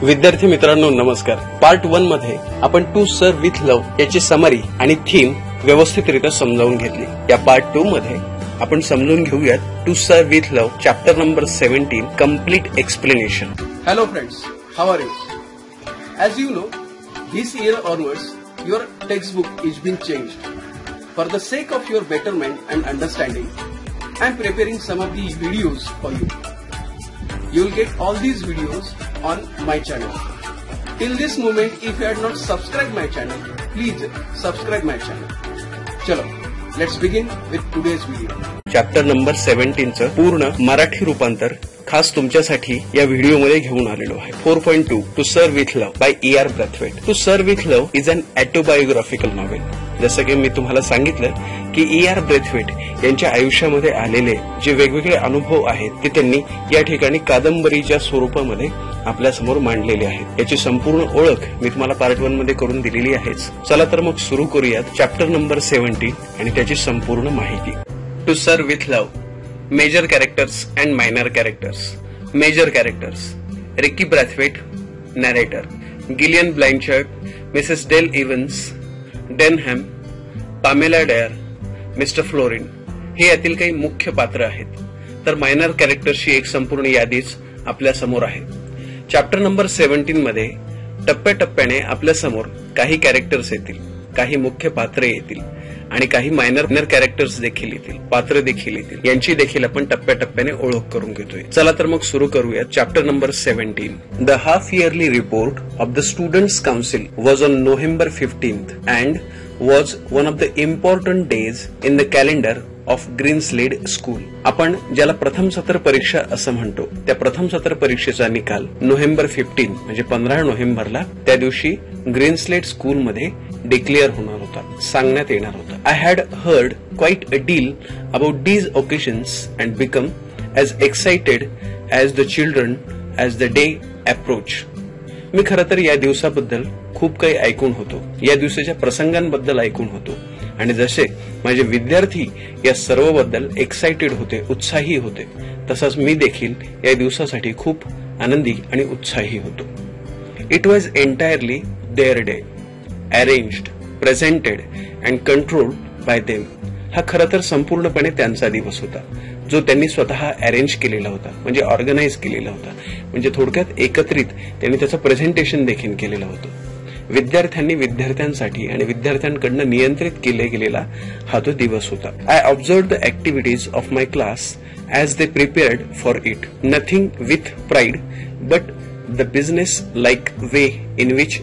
विद्यार्थी मित्रांनो नमस्कार। पार्ट 1 मध्ये आपण टू सर्व विथ लव्ह याची समरी आणि थीम व्यवस्थितरित्या समजावून घेतली। या पार्ट 2 मध्ये आपण समजून घेऊयात टू सर्व with love chapter number 17 complete explanation. Hello friends, how are you? As you know, this year onwards your textbook is being changed. For the sake of your betterment and understanding, I am preparing some of these videos for you. You will get all these videos on my channel. Till this moment, if you had not subscribed my channel, please subscribe my channel. चलो, let's begin with today's video. Chapter number 17 चं पूर्ण मराठी रूपांतर खास तुमच्यासाठी या व्हिडिओमध्ये घेऊन आलेलो आहे। 4.2 टू सर्व with love by E.R. Braithwaite. To सर्व with love is an autobiographical novel. जसं की मी तुम्हाला सांगितलं की E.R. ब्रॅथवेट यांच्या आयुष्यामध्ये आलेले जे वेगवेगळे अनुभव आहेत ते त्यांनी या ठिकाणी कादंबरीच्या स्वरूपामध्ये आपल्या समोर मांडलेले आहेत। याची संपूर्ण ओळख मी तुम्हाला पार्ट 1 मध्ये करून दिलेली आहेच। चला तर मग सुरू करूयात चॅप्टर नंबर 17 आणि त्याची संपूर्ण माहिती। टू सर्व with love Major characters and minor characters. Major characters: Ricky Brathwaite, narrator; Gillian Blanchard, Mrs. Dale Evans, Denham, Pamela Dare, Mr. Florin हे यातील काही मुख्य पात्र आहेत। तर मायनर कॅरेक्टर्सची एक संपूर्ण यादीच आपल्या समोर आहे। चॅप्टर नंबर 17 मध्ये टप्प्याटप्प्याने आपल्या समोर काही कॅरेक्टर्स येतील, काही मुख्य पात्रे येतील आणि काही मायनर कॅरेक्टर्स देखील येतील, पात्र देखील येतील। यांची देखील आपण टप्प्याटप्प्याने ओळख करून घेतोय। चला तर मग सुरू करूया chapter number 17। The half yearly report of the students council was on November 15th and was one of the important days in the calendar of Greenslade school. आपण ज्याला प्रथम सत्र परीक्षा असं म्हणतो त्या प्रथम सत्र परीक्षेचा निकाल November 15 म्हणजे 15 नोव्हेंबरला त्या दिवशी ग्रीनस्लेड स्कूल मध्ये डिक्लेअर होणार होता, सांगण्यात येणार होता। I had heard quite a deal about these occasions and become as excited as the children as the day approach. मी खरं तर या दिवसाबद्दल खूप काही ऐकून होतो, या दिवसाच्या प्रसंगांबद्दल ऐकून होतो आणि जसे माझे विद्यार्थी या सर्वबद्दल एक्साइटेड होते, उत्साही होते, तसाच मी देखील या दिवसासाठी खूप आनंदी आणि उत्साही होतो। It was entirely their day, arranged, presented and controlled by them. हा खरं तर संपूर्णपणे त्यांचा दिवस होता, जो त्यांनी स्वतः अरेंज केलेला होता, म्हणजे ऑर्गनाइज केलेला होता, म्हणजे थोडक्यात एकत्रित त्यांनी त्याचं प्रेझेंटेशन देखील केलेलं होतं। विद्यार्थ्यांनी विद्यार्थ्यांसाठी आणि विद्यार्थ्यांकडून नियंत्रित केले गेलेला हा तो दिवस होता। I observed the activities of my class as they prepared for it, nothing with pride but the businesslike way in which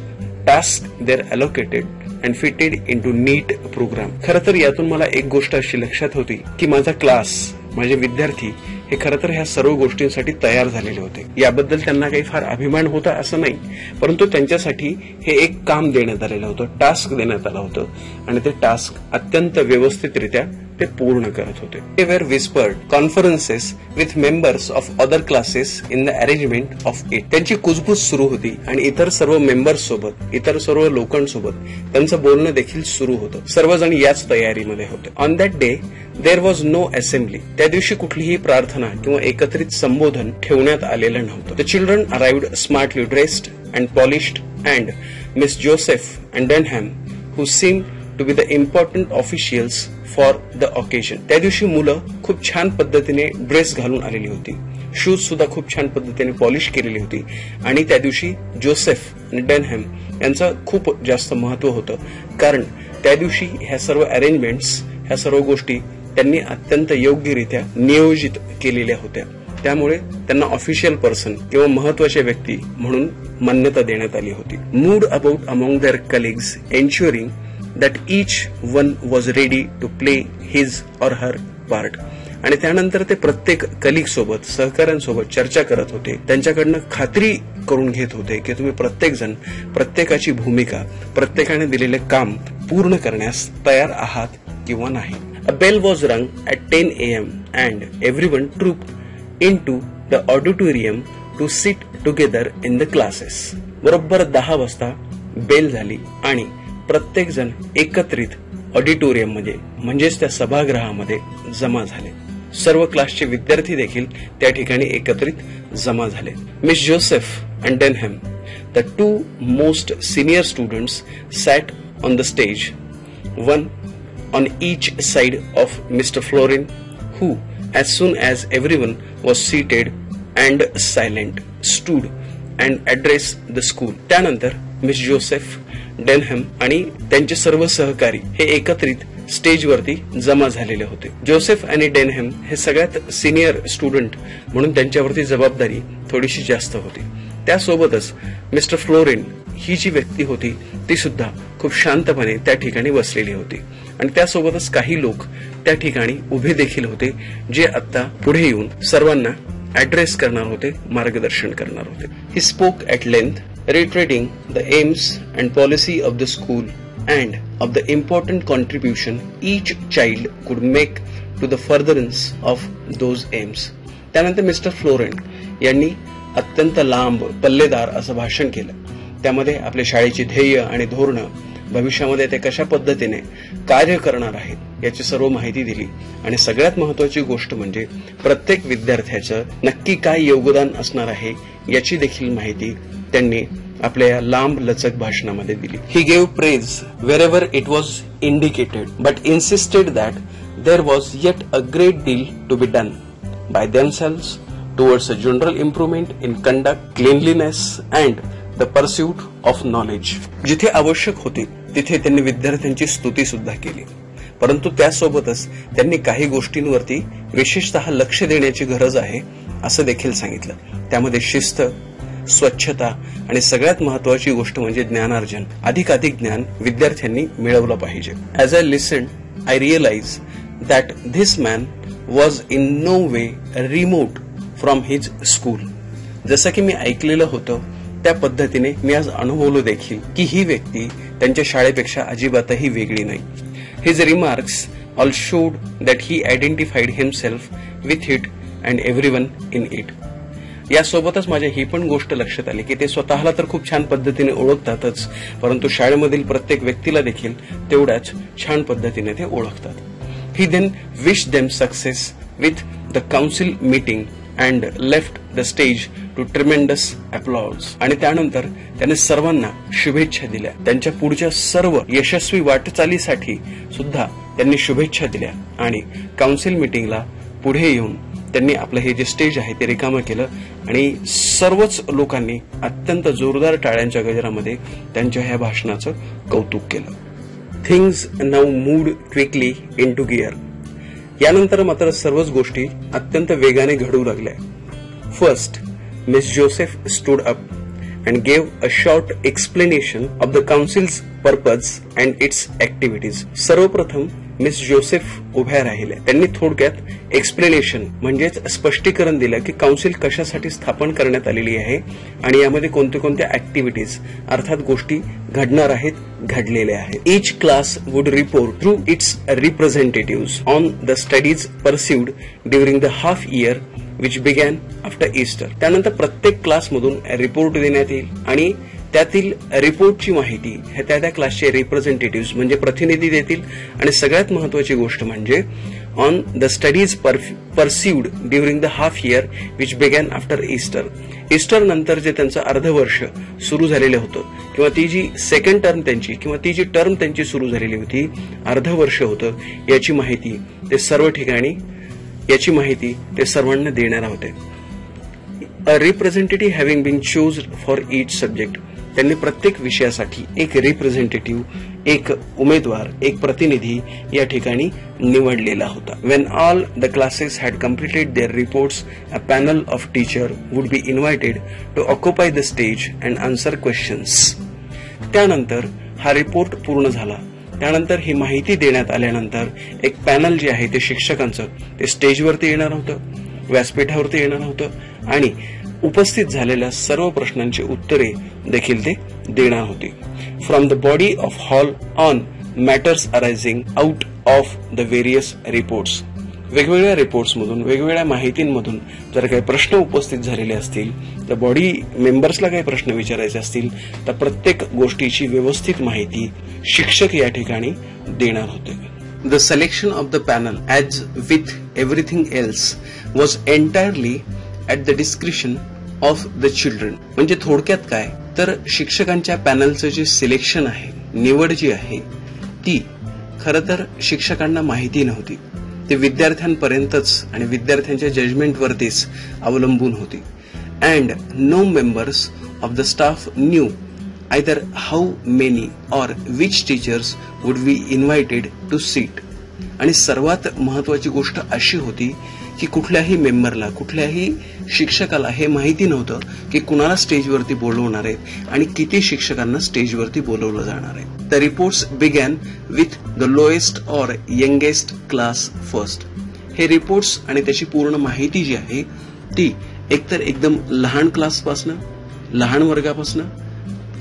task there allocated and fitted into neat programme. खरं तर यातून मला एक गोष्ट अशी लक्षात होती की माझा क्लास, माझे विद्यार्थी हे खरं तर ह्या सर्व गोष्टींसाठी तयार झालेले होते। याबद्दल त्यांना काही फार अभिमान होता असं नाही, परंतु त्यांच्यासाठी हे एक काम देण्यात आलेलं होतं, टास्क देण्यात आलं होतं आणि ते टास्क अत्यंत व्यवस्थितरित्या ते पूर्ण करत होते। दे वर whispered conferences with members of other classes in the arrangement of it. त्यांची कुजबूज सुरू होती आणि इतर सर्व मेंबर्स सोबत, इतर सर्व लोकांसोबत त्यांचं बोलणं देखील सुरू होतं। सर्वजण याच तयारीमध्ये होते। On that day there was no assembly. त्या दिवशी कुठलीही प्रार्थना किंवा एकत्रित संबोधन ठेवण्यात आलेलं नव्हतं। The children arrived smartly dressed and polished and Miss Joseph and Denham who seem to be the important officials for the occasion. त्या दिवशी मुलं खूप छान पद्धतीने ड्रेस घालून आलेली होती, शूज सुद्धा खूप छान पद्धतीने पॉलिश केलेली होती आणि त्या दिवशी जोसेफ आणि डेनहॅम यांचं खूप जास्त महत्व होतं, कारण त्या दिवशी ह्या सर्व अरेंजमेंट्स, ह्या सर्व गोष्टी त्यांनी अत्यंत योग्यरित्या नियोजित केलेल्या होत्या। त्यामुळे त्यांना ऑफिशियल पर्सन किंवा महत्वाच्या व्यक्ती म्हणून मान्यता देण्यात आली होती। Moved about among their colleagues ensuring that each one was ready to play his or her part. आणि त्यानंतर ते प्रत्येक कलिग सोबत, सहकाऱ्यांसोबत चर्चा करत होते, त्यांच्याकडनं खात्री करून घेत होते की तुम्ही प्रत्येक जण प्रत्येकाची भूमिका, प्रत्येकाने दिलेले काम पूर्ण करण्यास तयार आहात किंवा नाही। A bell was rung at 10 a.m. and everyone trooped into the auditorium to sit together in the classes. बरोबर 10 वाजता बेल झाली आणि प्रत्येक जण एकत्रित ऑडिटोरियम मध्ये म्हणजेच त्या सभागृहामध्ये जमा झाले। सर्व क्लासचे विद्यार्थी देखील त्या ठिकाणी एकत्रित जमा झाले। Miss Joseph and Denham the two most senior students sat on the stage, one on each side of Mr. Florin, who, as soon as everyone was seated and silent, stood and addressed the school. त्यानंतर miss Joseph, Denham आणि त्यांचे सर्व सहकारी हे एकत्रित स्टेजवरती जमा झालेले होते. जोसेफ आणि डेनहम हे सगळ्यात सिनियर स्टुडंट म्हणून त्यांच्यावरती जबाबदारी थोडीशी जास्त होती. त्यासोबतच मिस्टर फ्लोरिन ही जी व्यक्ती होती ती सुद्धा खूप शांतपणे त्या ठिकाणी बसलेली होती आणि त्यासोबतच काही लोक त्या ठिकाणी उभे देखील होते जे आता पुढे येऊन सर्वांना ऍड्रेस करणार होते, मार्गदर्शन करणार होते. He spoke at length, reiterating the aims and policy of the school and of the important contribution each child could make to the furtherance of those aims. त्यानंतर मिस्टर फ्लोरेन यांनी अत्यंत लांब पल्लेदार असं भाषण केलं. त्यामध्ये आपल्या शाळेची ध्येय आणि धोरणं, भविष्यामध्ये ते कशा पद्धतीने कार्य करणार आहेत याची सर्व माहिती दिली आणि सगळ्यात महत्वाची गोष्ट म्हणजे प्रत्येक विद्यार्थ्याचं नक्की काय योगदान असणार आहे याची देखील माहिती त्यांनी आपल्या या लांब लचक भाषणामध्ये दिली. He gave praise wherever it was indicated, but insisted that there was yet a great deal to be done by themselves towards a general improvement in conduct, cleanliness and the pursuit of knowledge. जिथे आवश्यक होते तिथे त्यांनी विद्यार्थ्यांची स्तुती सुद्धा केली, परंतु त्यासोबतच त्यांनी काही गोष्टींवरती विशेषतः लक्ष देण्याची गरज आहे असं देखील सांगितलं. त्यामध्ये शिस्त, स्वच्छता आणि सगळ्यात महत्वाची गोष्ट म्हणजे ज्ञानार्जन. अधिकाधिक ज्ञान विद्यार्थ्यांनी मिळवलं पाहिजे. As I listen I realise that this man was in no way remote from his school. जसं की मी ऐकलेलं होतं त्या पद्धतीने मी आज अनुभवलो देखील की ही व्यक्ती त्यांच्या शाळेपेक्षा अजिबातही वेगळी नाही. His remarks all showed that he identified himself with it and everyone in it. यासोबतच माझ्या ही पण गोष्ट लक्षात आली की ते स्वतःला तर खूप छान पद्धतीने ओळखतातच, परंतु शाळेमधील प्रत्येक व्यक्तीला देखील तेवढ्याच छान पद्धतीने ते ओळखतात. He then wish them success with the council meeting and left the stage to tremendous applause. आणि त्यानंतर त्याने सर्वांना शुभेच्छा दिल्या. त्यांच्या पुढच्या सर्व यशस्वी वाटचालीसाठी सुद्धा त्यांनी शुभेच्छा दिल्या आणि काउन्सिल मीटिंगला पुढे येऊन त्यांनी आपलं हे जे स्टेज आहे ते रिकामं केलं आणि सर्वच लोकांनी अत्यंत जोरदार टाळ्यांच्या गजरामध्ये त्यांच्या ह्या भाषणाचं कौतुक केलं. Things now moved quickly into gear. यानंतर मात्र सर्वच गोष्टी अत्यंत वेगाने घडू लागल्या. First, Miss Joseph stood up and gave a short explanation of the council's purpose and its activities. सर्वप्रथम मिस जोसेफ उभ्या राहिल्या. त्यांनी थोडक्यात एक्सप्लेनेशन म्हणजेच स्पष्टीकरण दिलं की काउन्सिल कशासाठी स्थापन करण्यात आलेली आहे आणि यामध्ये कोणते कोणत्या ऍक्टिव्हिटीज अर्थात गोष्टी घडणार आहेत, घडलेल्या आहेत. Each class would report through its representatives on the studies pursued during the half year which began after Easter. त्यानंतर प्रत्येक क्लासमधून रिपोर्ट देण्यात येईल आणि त्यातील रिपोर्टची माहिती हे त्या क्लासचे रिप्रेझेंटेटिव्ह म्हणजे प्रतिनिधी देतील आणि सगळ्यात महत्वाची गोष्ट म्हणजे on the studies pursued during the half year which began after Easter. Easter नंतर जे त्यांचं अर्धवर्ष सुरू झालेलं होतं किंवा ती जी सेकंड टर्म त्यांची किंवा ती जी टर्म त्यांची सुरू झालेली होती, अर्धवर्ष होतं, याची माहिती ते सर्व ठिकाणी ते सर्वांना देणार होते. A representative having been chose for each subject. त्यांनी प्रत्येक विषयासाठी एक रिप्रेझेंटेटिव्ह, एक उमेदवार, एक प्रतिनिधी या ठिकाणी निवडलेला होता. When all the classes had completed their reports, a panel of teacher would be invited to occupy the stage and answer questions. त्यानंतर हा रिपोर्ट पूर्ण झाला. त्यानंतर ही माहिती देण्यात आल्यानंतर एक पॅनल जे आहे ते शिक्षकांचं ते स्टेजवरती येणार होतं, व्यासपीठावरती येणार होतं आणि उपस्थित झालेल्या सर्व प्रश्नांची उत्तरे देखील ते देणार होते. From the body of hall on matters arising out of the various reports. वेगवेगळ्या रिपोर्ट्समधून, वेगवेगळ्या माहितींमधून जर काही प्रश्न उपस्थित झालेले असतील, तर बॉडी मेंबर्सला काही प्रश्न विचारायचे असतील, तर प्रत्येक गोष्टीची व्यवस्थित माहिती शिक्षक या ठिकाणी देणार होते. The selection of the panel as with everything else was entirely at the discretion of the children. म्हणजे थोडक्यात काय तर शिक्षकांच्या पॅनलचं जे सिलेक्शन आहे, निवड जी आहे ती खरं तर शिक्षकांना माहिती नव्हती. ते विद्यार्थ्यांपर्यंतच आणि विद्यार्थ्यांच्या जजमेंटवरतीच अवलंबून होती. And no members of the staff knew either how many or which teachers would be invited to seat. आणि सर्वात महत्वाची गोष्ट अशी होती की कुठल्याही मेंबरला, कुठल्याही शिक्षकाला हे माहिती नव्हतं की कुणाला स्टेजवरती बोलवणार आहे आणि किती शिक्षकांना स्टेजवरती बोलवलं जाणार आहे. The reports begin with the lowest or youngest class first. हे रिपोर्ट्स आणि त्याची पूर्ण माहिती जी आहे ती एकतर एकदम लहान क्लासपासनं, लहान वर्गापासनं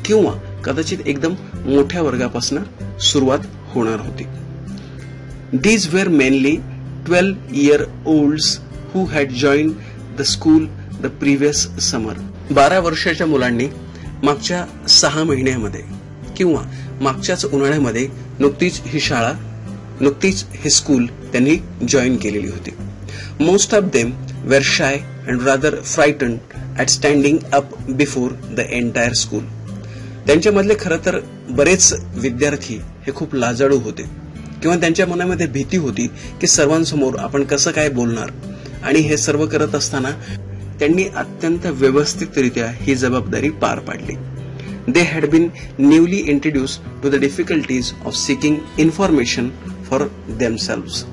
किंवा कदाचित एकदम मोठ्या वर्गापासनं सुरुवात होणार होती. These were mainly 12-year-olds who had joined the school the previous summer. 12 वर्षाच्या मुलांनी मागच्या 6 महिन्यामध्ये किंवा मागच्याच उन्हाळ्यामध्ये नुकतीच ही शाळा, नुकतीच हे स्कूल त्यांनी जॉईन केलेली होती. Most of them were shy and rather frightened at standing up before the entire school. त्यांच्यामधले खरं तर बरेच विद्यार्थी हे खूप लाजाळू होते किंवा त्यांच्या मनामध्ये भीती होती की सर्वांसमोर आपण कसं काय बोलणार. आणि हे सर्व करत असताना त्यांनी अत्यंत व्यवस्थितरित्या ही जबाबदारी पार पाडली. They had been newly introduced to the difficulties of seeking information for themselves.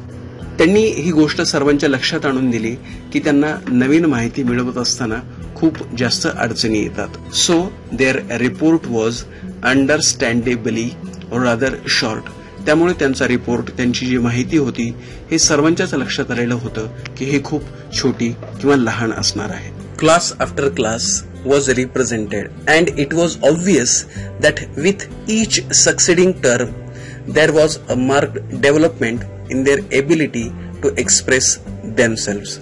त्यांनी ही गोष्ट सर्वांच्या लक्षात आणून दिली की त्यांना नवीन माहिती मिळवत असताना खूप जास्त अडचणी येतात. सो देअर रिपोर्ट वॉज अंडरस्टँडेबली और रादर शॉर्ट. त्यामुळे त्यांचा रिपोर्ट, त्यांची जी माहिती होती हे सर्वांच्याच लक्षात आलेलं होतं की हे खूप छोटी किंवा लहान असणार आहे. Class after class was represented and it was obvious that with each succeeding term there was a marked development in their ability to express themselves.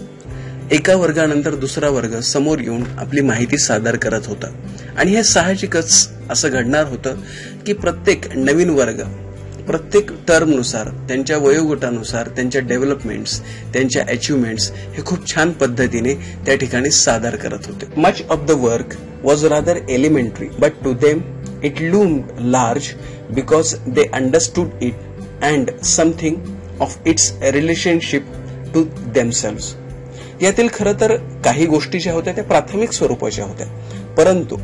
एका वर्गानंतर दुसरा वर्ग समोर येऊन आपली माहिती सादर करत होता आणि हे साहजिकच असं घडणार होतं की प्रत्येक नवीन वर्ग प्रत्येक टर्मनुसार, त्यांच्या वयोगटानुसार त्यांच्या डेव्हलपमेंट्स, त्यांच्या अचिव्हमेंट्स हे खूप छान पद्धतीने त्या ठिकाणी सादर करत होते. Much of the work was rather elementary but to them it loomed large because they understood it and something of its relationship to themselves. यातील खरं तर काही गोष्टी ज्या होत्या त्या प्राथमिक स्वरूपाच्या होत्या, परंतु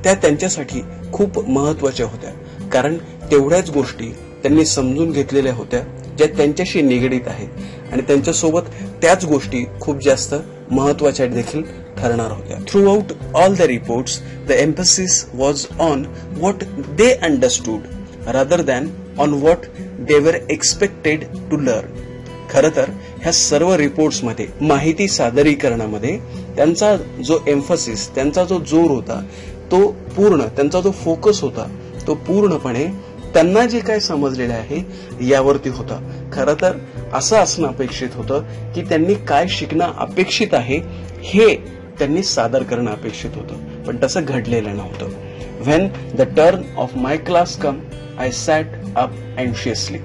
त्या त्यांच्यासाठी खूप महत्वाच्या होत्या. कारण तेवढ्याच गोष्टी त्यांनी समजून घेतलेल्या होत्या ज्या त्यांच्याशी निगडीत आहेत आणि त्यांच्यासोबत त्याच गोष्टी खूप जास्त महत्वाच्या देखील ठरणार होत्या. Throughout all the reports the emphasis was on what they understood rather than on what they were expected to learn. खरं तर ह्या सर्व रिपोर्ट्समध्ये, माहिती सादरीकरणामध्ये त्यांचा जो एम्फसिस, त्यांचा जो जोर होता तो पूर्ण, त्यांचा जो फोकस होता तो पूर्णपणे त्यांना जे काय समजलेलं आहे यावरती होता. खरं तर असं असणं अपेक्षित होतं की त्यांनी काय शिकणं अपेक्षित आहे हे त्यांनी सादर करणं अपेक्षित होतं, पण तसं घडलेलं नव्हतं. When the turn of my class come I sat up anxiously.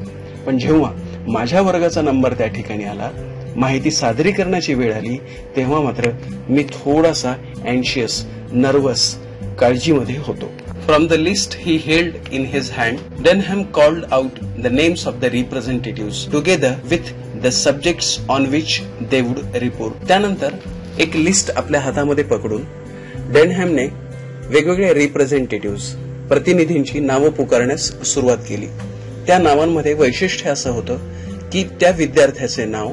पण जेव्हा माझ्या वर्गाचा नंबर त्या ठिकाणी आला, माहिती सादरीकरणाची वेळ आली, तेव्हा मात्र मी थोडासा अँशियस, नर्वस, काळजीमध्ये होतो. From the list he held in his hand, Denham called out the names of the representatives together with the subjects on which they would report. त्यानंतर एक लिस्ट आपल्या हातामध्ये पकडून डेनहॅमने वेगवेगळे रिप्रेझेंटेटिव्ह्स, प्रतिनिधींची नावं पुकारण्यास सुरुवात केली. त्या नावांमध्ये वैशिष्ट्य असं होतं की त्या विद्यार्थ्याचे नाव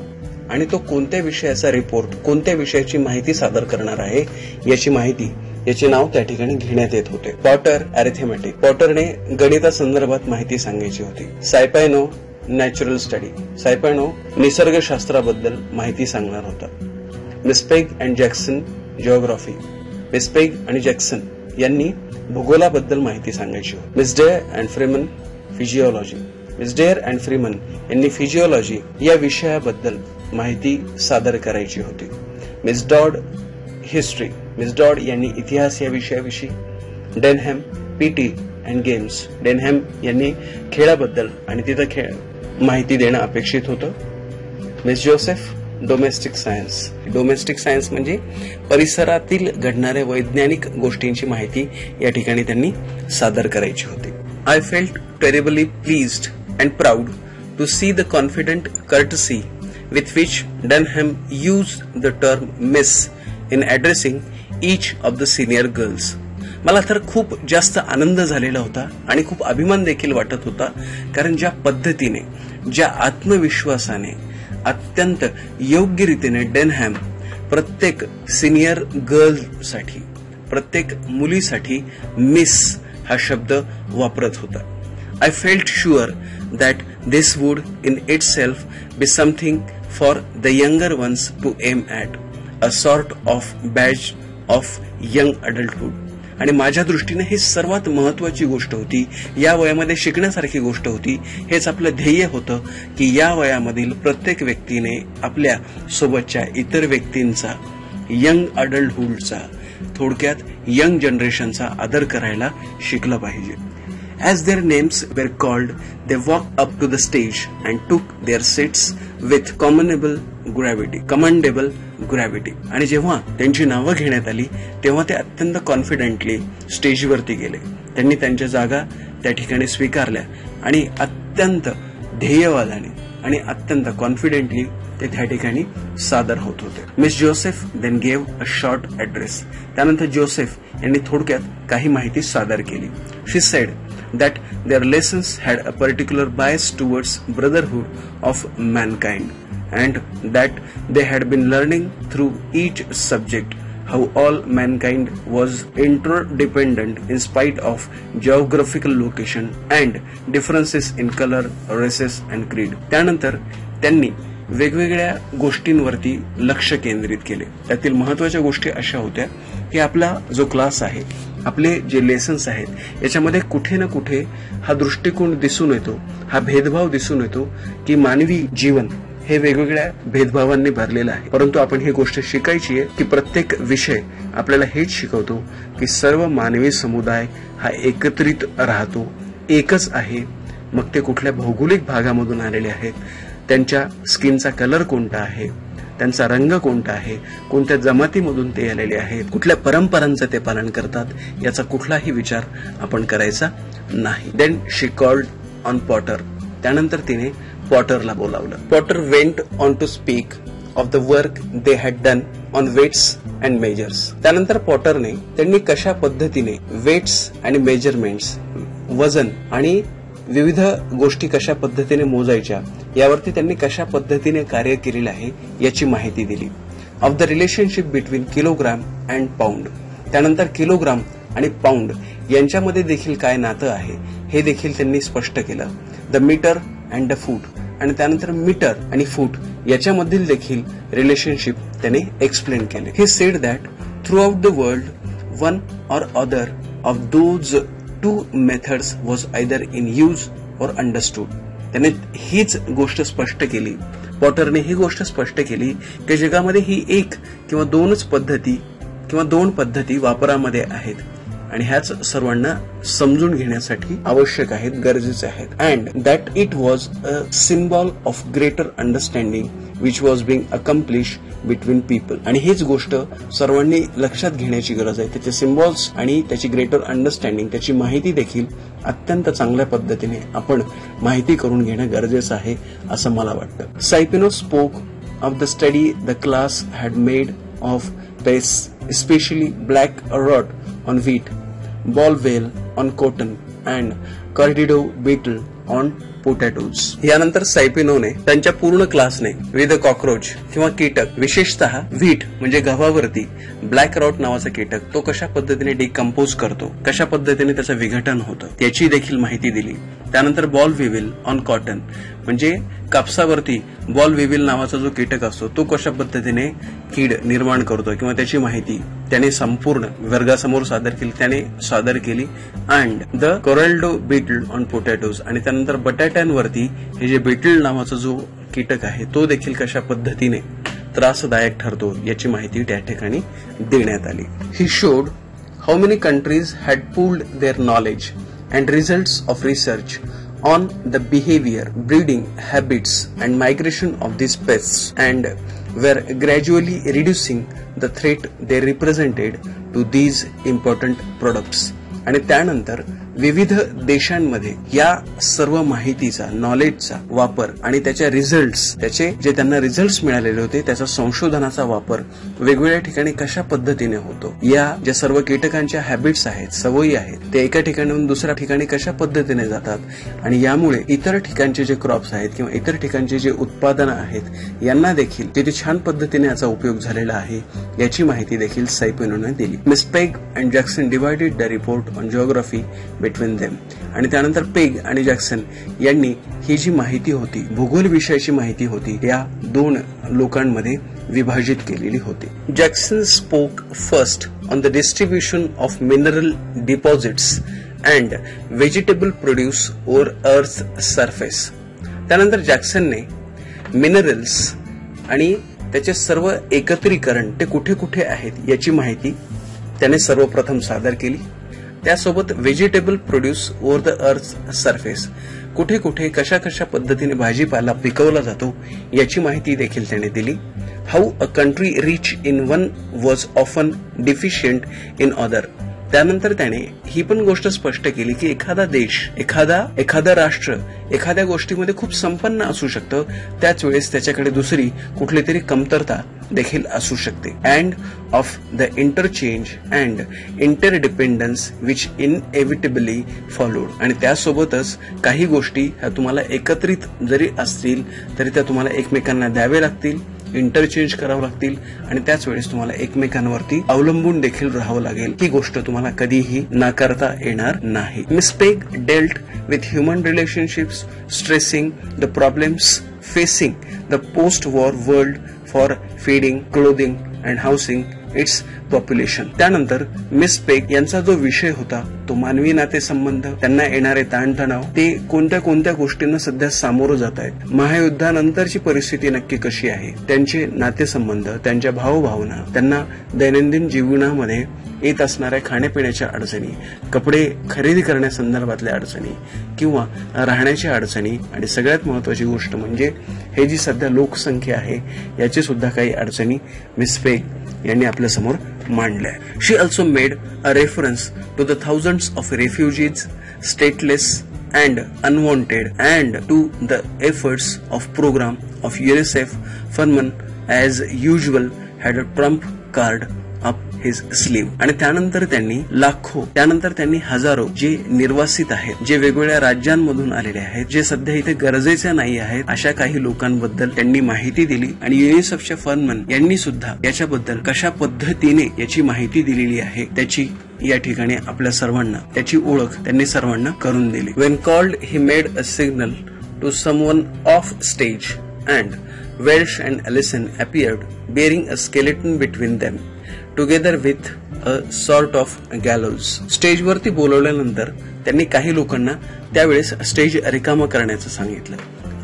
आणि तो कोणत्या विषयाचा रिपोर्ट, कोणत्या विषयाची माहिती सादर करणार आहे याची माहिती, याचे नाव त्या ठिकाणी घेण्यात येत होते. पॉटर अरिथमेटिक, पॉटरने गणितासंदर्भात माहिती सांगायची होती. सायपायनो नॅचरल स्टडी, सायपायनो निसर्गशास्त्राबद्दल माहिती सांगणार होता. Miss Peg and Jackson geography, Miss Peg आणि जॅक्सन यांनी भूगोलाबद्दल माहिती सांगायची होती. Miss Dare and Freeman physiology, Miss Dare and Freeman यांनी फिजिओलॉजी या विषयाबद्दल माहिती सादर करायची होती. Miss Dodd history, Miss Dodd यांनी इतिहास या विषयाविषयी. Dunham PT and games, Dunham यांनी खेळाबद्दल आणि तिथं माहिती देणं अपेक्षित होतं. Miss Joseph domestic science. Domestic science म्हणजे परिसरातील घडणाऱ्या वैज्ञानिक गोष्टींची माहिती या ठिकाणी त्यांनी सादर करायची होती. I felt terribly pleased and proud to see the confident curtsy with which Dunham used the term Miss in addressing each of the senior girls. मला तर खूप जास्त आनंद झालेला होता आणि खूप अभिमान देखील वाटत होता, कारण ज्या पद्धतीने, ज्या आत्मविश्वासाने, अत्यंत योग्य रीतीने डेनहॅम प्रत्येक सिनियर गर्लसाठी, प्रत्येक मुलीसाठी मिस हा शब्द वापरत होता. I felt sure that this would in itself be something for the younger ones to aim at, a sort of badge of young adulthood. आणि माझ्या दृष्टीने ही सर्वात महत्वाची गोष्ट होती, या वयामध्ये शिकण्यासारखी गोष्ट होती. हेच आपलं ध्येय होतं की या वयामधील प्रत्येक व्यक्तीने आपल्या सोबतच्या इतर व्यक्तींचा, यंग अडल्टहुडचा, थोडक्यात यंग जनरेशनचा आदर करायला शिकलं पाहिजे. As their names were called, they walked up to the stage and took their seats with commendable gravity. आणि जेव्हा त्यांची नावं घेण्यात आली तेव्हा ते अत्यंत कॉन्फिडेंटली स्टेजवरती गेले. त्यांनी त्यांच्या जागा त्या ठिकाणी स्वीकारल्या आणि अत्यंत ध्येयवादाने आणि अत्यंत कॉन्फिडेंटली ते त्या ठिकाणी सादर होत होते. Miss Joseph then gave a short address. त्यानंतर जोसेफ यांनी थोडक्यात काही माहिती सादर केली. She said that their lessons had a particular bias towards brotherhood of mankind and that they had been learning through each subject how all mankind was interdependent in spite of geographical location and differences in color, races and creed. त्यानंतर त्यांनी वेगवेगळ्या गोष्टींवरती लक्ष केंद्रित केले. त्यातील महत्वाच्या गोष्टी अशा होत्या की आपला जो क्लास आहे, आपले जे लेसन्स आहेत, याच्यामध्ये कुठे ना कुठे हा दृष्टिकोन दिसून येतो, हा भेदभाव दिसून येतो की मानवी जीवन हे वेगवेगळ्या भेदभावांनी भरलेलं आहे. परंतु आपण ही गोष्ट शिकायची आहे की प्रत्येक विषय आपल्याला हेच शिकवतो की सर्व मानवी समुदाय हा एकत्रित राहतो, एकच आहे. मग ते कुठल्या भौगोलिक भागामधून आलेले आहेत, त्यांच्या स्किनचा कलर कोणता आहे, त्यांचा रंग कोणता आहे, कोणत्या जमातीमधून ते आलेले आहेत, कुठल्या परंपरांचं ते पालन करतात, याचा कुठलाही विचार आपण करायचा नाही. Then she called on Potter. त्यानंतर तिने पॉटरला बोलावलं. Potter went on to speak of the work they had done on weights and measures. त्यानंतर पॉटरने त्यांनी कशा पद्धतीने वेट्स आणि मेजरमेंट्स, वजन आणि विविध गोष्टी कशा पद्धतीने मोजायच्या यावरती त्यांनी कशा पद्धतीने कार्य केलेलं आहे याची माहिती दिली. Of the relationship between kilogram and pound. त्यानंतर किलोग्राम आणि पाऊंड यांच्यामध्ये देखील काय नातं आहे हे देखील त्यांनी स्पष्ट केलं. The metre and the foot. आणि त्यानंतर मीटर आणि फूट याच्यामधील देखील रिलेशनशिप त्यांनी एक्सप्लेन केले. He said that through out the world one or other of those two methods was either in use or understood. त्याने हीच गोष्ट स्पष्ट केली, पॉटरने ही गोष्ट स्पष्ट केली की जगामध्ये ही एक किंवा दोन पद्धती वापरामध्ये आहेत आणि ह्याच सर्वांना समजून घेण्यासाठी आवश्यक आहेत, गरजेचे आहेत. And that it was a symbol of greater understanding which was being accomplish between people. आणि हीच गोष्ट सर्वांनी लक्षात घेण्याची गरज आहे. त्याचे सिम्बॉल्स आणि त्याची ग्रेटर अंडरस्टँडिंग, त्याची माहिती देखील अत्यंत चांगल्या पद्धतीने आपण माहिती करून घेणं गरजेचं आहे असं मला वाटतं. Saipino spoke of the study the class had made of pests, especially black rot on wheat, ball whale on cotton and cordido beetle on potatoes. यानंतर सायपिनोने त्यांच्या पूर्ण क्लासने विविध कॉकरोच किंवा कीटक, विशेषतः व्हीट म्हणजे गव्हावरती ब्लॅक रॉट नावाचा कीटक तो कशा पद्धतीने डिकम्पोज करतो, कशा पद्धतीने त्याचं विघटन होतं त्याची देखील माहिती दिली. त्यानंतर बॉल विविल ऑन कॉटन म्हणजे कापसावरती बॉल विविल नावाचा जो कीटक असतो तो कशा पद्धतीने कीड निर्माण करतो किंवा त्याची माहिती त्याने संपूर्ण वर्गासमोर सादर केली. And the Colorado beetle on potatoes. आणि त्यानंतर बटाट्यांवरती हे जे बीटल नावाचा जो कीटक आहे तो देखील कशा पद्धतीने त्रासदायक ठरतो याची माहिती त्या ठिकाणी देण्यात आली. He showed how many countries had pooled their knowledge and results of research on the behavior, breeding habits and migration of these pests and were gradually reducing the threat they represented to these important products. आणि त्यानंतर विविध देशांमध्ये या सर्व माहितीचा, नॉलेजचा वापर आणि त्याच्या रिझल्ट्स, त्याचे जे त्यांना रिझल्ट्स मिळालेले होते त्याचा संशोधनाचा वापर वेगवेगळ्या ठिकाणी कशा पद्धतीने होतो, या ज्या सर्व कीटकांच्या हॅबिट्स आहेत, सवयी आहेत, ते एका ठिकाणाहून दुसऱ्या ठिकाणी कशा पद्धतीने जातात आणि यामुळे इतर ठिकाणचे जे क्रॉप्स आहेत किंवा इतर ठिकाणचे जे उत्पादनं आहेत यांना देखील किती छान पद्धतीने याचा उपयोग झालेला आहे याची माहिती देखील सैपिनोने दिली. Miss Peg and Jackson divided the report on geography between them. आणि त्यानंतर पेग आणि जॅक्सन यांनी ही जी माहिती होती, भूगोल विषयाची माहिती होती, या दोन लोकांमध्ये विभाजित केलेली होती. Jackson spoke first on the distribution of mineral deposits and vegetable produce over earth surface. त्यानंतर जॅक्सनने मिनरल्स आणि त्याचे सर्व एकत्रीकरण ते कुठे कुठे आहेत याची माहिती त्याने सर्वप्रथम सादर केली. त्यासोबत vegetable produce over the earth surface, कुठे कुठे कशा कशा पद्धतीने भाजीपाला पिकवला जातो याची माहिती देखील त्याने दिली. How a country rich in one was often deficient in other. त्यानंतर त्याने ही पण गोष्ट स्पष्ट केली की एखादा देश, एखादा राष्ट्र एखाद्या गोष्टीमध्ये खूप संपन्न असू शकतं, त्याच वेळेस त्याच्याकडे दुसरी कुठली तरी कमतरता देखील असू शकते. And of the interchange and interdependence which inevitably followed. आणि त्यासोबतच काही गोष्टी ह्या तुम्हाला एकत्रित जरी असतील तरी त्या तुम्हाला एकमेकांना द्यावे लागतील, इंटरचेंज करावं लागतील आणि त्याच वेळेस तुम्हाला एकमेकांवरती अवलंबून देखील राहावं लागेल. ही गोष्ट तुम्हाला कधीही नाकारता येणार नाही. Miss peg dealt with human relationships, stressing the problems facing the post war world for feeding, clothing and housing it's population. त्यानंतर मिस पेग यांचा जो विषय होता तो मानवी नातेसंबंध, त्यांना येणारे ताणतणाव, ते कोणत्या कोणत्या गोष्टींना सध्या सामोरं जात आहेत, महायुद्धानंतरची परिस्थिती नक्की कशी आहे, त्यांचे नातेसंबंध, त्यांच्या भावभावना, त्यांना दैनंदिन जीवनामध्ये येत असणाऱ्या खाण्यापिण्याच्या अडचणी, कपडे खरेदी करण्यासंदर्भातल्या अडचणी किंवा राहण्याच्या अडचणी आणि सगळ्यात महत्वाची गोष्ट म्हणजे हे जी सध्या लोकसंख्या आहे याची सुद्धा काही अडचणी मिस पेग यांनी आपल्या समोर मांडल्या. She also made a reference to the thousands of refugees, stateless and unwanted, and to the efforts of program of UNICEF. Furman as usual had a trump card up his sleeve. आणि त्यानंतर त्यांनी हजारो जे निर्वासित आहेत, जे वेगवेगळ्या राज्यांमधून आलेले आहेत, जे सध्या इथे गरजेचे नाही आहेत, अशा काही लोकांबद्दल त्यांनी माहिती दिली. आणि युनिसेफच्या फर्मन यांनी सुद्धा याच्याबद्दल कशा पद्धतीने याची माहिती दिलेली आहे त्याची या ठिकाणी आपल्या सर्वांना त्याची ओळख त्यांनी सर्वांना करून दिली. When called he made a signal to someone off stage and Welsh and Ellison appeared bearing a skeleton between them together with a sort of gallows. स्टेजवरती बोलवल्यानंतर त्यांनी काही लोकांना त्यावेळेस स्टेज रिकामा करण्याचं सांगितलं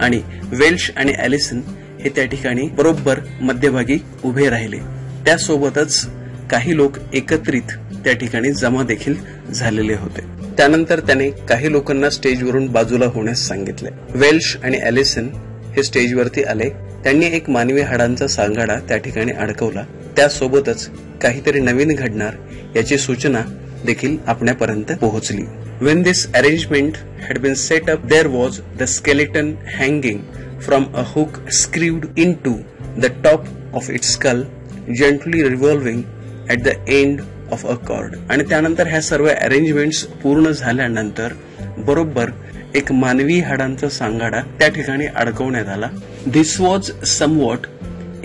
आणि वेल्श आणि एलिसन हे त्या ठिकाणी बरोबर मध्यभागी उभे राहिले. त्यासोबतच काही लोक एकत्रित त्या ठिकाणी जमा देखील झालेले होते. त्यानंतर त्याने काही लोकांना स्टेजवरून बाजूला होण्यास सांगितले. वेल्श आणि एलिसन हे स्टेजवरती आले. त्यांनी एक मानवी हाडांचा सांगाडा त्या ठिकाणी अडकवला. त्यासोबतच काहीतरी नवीन घडणार याची सूचना देखील आपल्यापर्यंत पोहोचली. When this arrangement had been set up, there was the skeleton hanging from a hook screwed into the top of its skull, gently revolving at the end of a cord. आणि त्यानंतर ह्या सर्व अरेंजमेंट्स पूर्ण झाल्यानंतर बरोबर एक मानवी हाडांचा सांगाडा त्या ठिकाणी अडकवण्यात आला. This was somewhat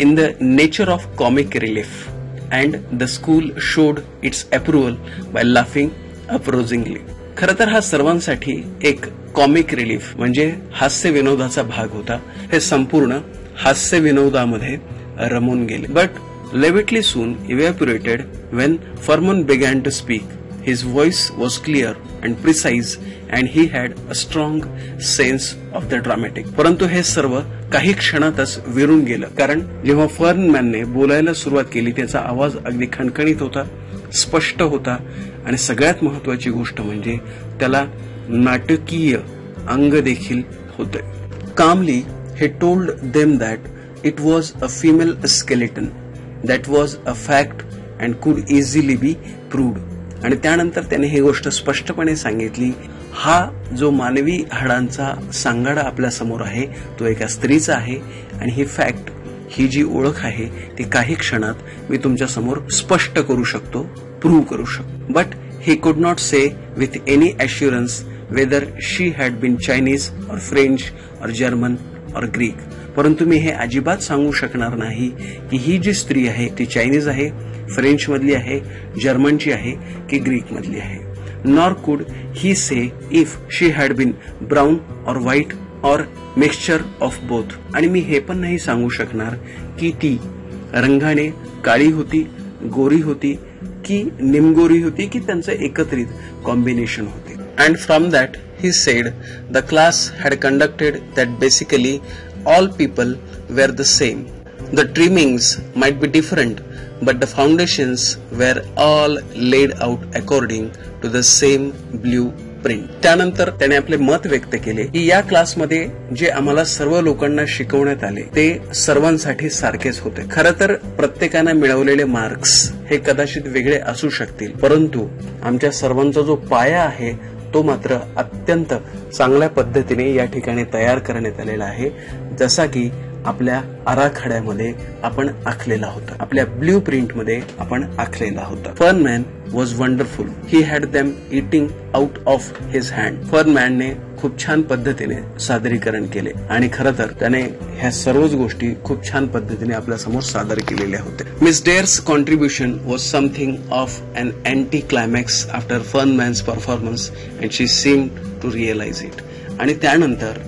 in the nature of comic relief, and the school showed its approval by laughing approvingly. खरं तर हा सर्वांसाठी एक कॉमिक रिलीफ म्हणजे हास्य विनोदाचा भाग होता. हे संपूर्ण हास्य विनोदामध्ये रमून गेले. But levity soon evaporated when Furman began to speak. His voice was clear and precise, and he had a strong sense of the dramatic. परंतु हे सर्व काही क्षणातच विरून गेलं, कारण जेव्हा फर्नमॅनने बोलायला सुरुवात केली त्याचा आवाज अगदी खणखणीत होता, स्पष्ट होता आणि सगळ्यात महत्वाची गोष्ट म्हणजे त्याला नाटकीय अंग देखील होते. Calmly he told them that It was a female skeleton. That was a fact and could easily be proved. आणि त्यानंतर त्याने ही गोष्ट स्पष्टपणे सांगितली, हा जो मानवी हाडांचा सांगाडा आपल्या समोर आहे तो एका स्त्रीचा आहे आणि ही फॅक्ट, ही जी ओळख आहे ती काही क्षणात मी तुमच्या समोर स्पष्ट करू शकतो, प्रूव्ह करू शकतो. But he could not say with any assurance whether she had been Chinese or French or German or Greek. परंतु मी हे अजिबात सांगू शकणार नाही की ही जी स्त्री आहे ती चायनीज आहे, फ्रेंच मधली आहे, जर्मनची आहे की ग्रीक मधली आहे. Nor could he say if she had been brown or white or mixture of both. आणि मी हे पण नाही सांगू शकणार की ती रंगाने काळी होती, गोरी होती की निमगोरी होती की त्यांचं एकत्रित कॉम्बिनेशन होते. And from that he said the class had conducted that basically all people were the same. The trimmings might be different, but the foundations were all laid out according to the same blueprint. त्यानंतर त्याने आपले मत व्यक्त केले की या क्लासमध्ये जे आम्हाला सर्व लोकांना शिकवण्यात आले ते सर्वांसाठी सारखेच होते. खरं तर प्रत्येकाने मिळवलेले मार्क्स हे कदाचित वेगळे असू शकतील, परंतु आमच्या सर्वांचा जो पाया आहे तो मात्र अत्यंत चांगल्या पद्धतीने या ठिकाणी तयार करण्यात आलेला आहे, जसा की आपल्या आराखड्यामध्ये आपण आखलेला होता, आपल्या ब्ल्यू प्रिंट मध्ये आपण आखलेला होता. Fernman was wonderful. He had them eating out of his hand. फर्नमॅनने खूप छान पद्धतीने सादरीकरण केले आणि खरं तर त्याने ह्या सर्वच गोष्टी खूप छान पद्धतीने आपल्या समोर सादर केलेल्या होत्या. Miss Dare's contribution was something of an anticlimax after Fernman's performance and she seemed to realise it. आणि त्यानंतर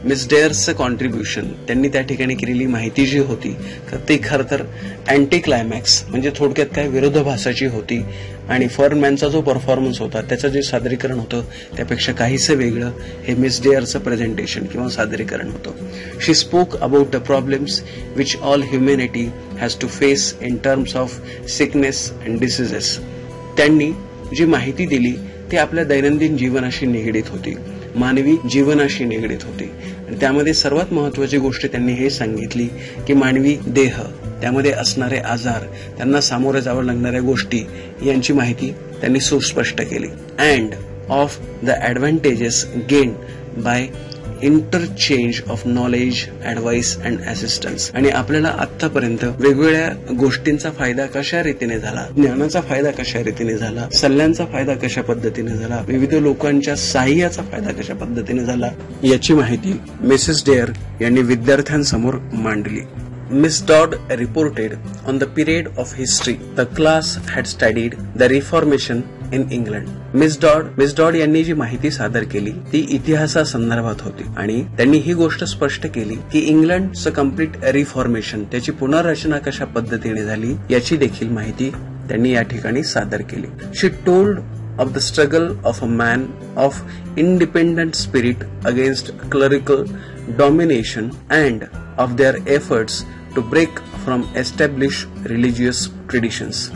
मिस डेअर्सचं कॉन्ट्रीब्युशन, त्यांनी त्या ठिकाणी केलेली माहिती जी होती तर ती खरं तर अँटी क्लायमॅक्स म्हणजे थोडक्यात काय विरोधाभासाची होती आणि फर्नमॅनचा जो परफॉर्मन्स होता त्याचं जे सादरीकरण होतं त्यापेक्षा काहीसं वेगळं हे मिस डेअरचं प्रेझेंटेशन किंवा सादरीकरण होतं. She spoke about the problems which all humanity has to face in terms of sickness and diseases. त्यांनी जी माहिती दिली ती आपल्या दैनंदिन जीवनाशी निगडीत होती, मानवी जीवनाशी निगडीत होती. त्यामध्ये सर्वात महत्वाची गोष्ट त्यांनी हे सांगितली की मानवी देह, त्यामध्ये असणारे आजार, त्यांना सामोरे जावं लागणाऱ्या गोष्टी यांची माहिती त्यांनी सुस्पष्ट केली. And of the advantages gain by interchange of knowledge, advice and assistance. आणि आपल्याला आतापर्यंत वेगवेगळ्या गोष्टींचा फायदा कशा रीतीने झाला, ज्ञानाचा फायदा कशा रीतीने झाला, सल्ल्यांचा फायदा कशा पद्धतीने झाला, विविध लोकांच्या सहाय्याचा फायदा कशा पद्धतीने झाला याची माहिती मिसेस डेअर यांनी विद्यार्थ्यांसमोर मांडली. Miss Dodd reported on the period of history the class had studied the Reformation in England. Miss Dodd यांनी जी माहिती सादर केली ती इतिहासासंदर्भात होती आणि त्यांनी ही गोष्ट स्पष्ट केली की इंग्लंडचं कम्प्लीट रिफॉर्मेशन, त्याची पुनर्रचना कशा पद्धतीने झाली याची देखील माहिती त्यांनी या ठिकाणी सादर केली. She told of the struggle of a man of independent spirit against clerical domination and of their efforts to break from established religious traditions.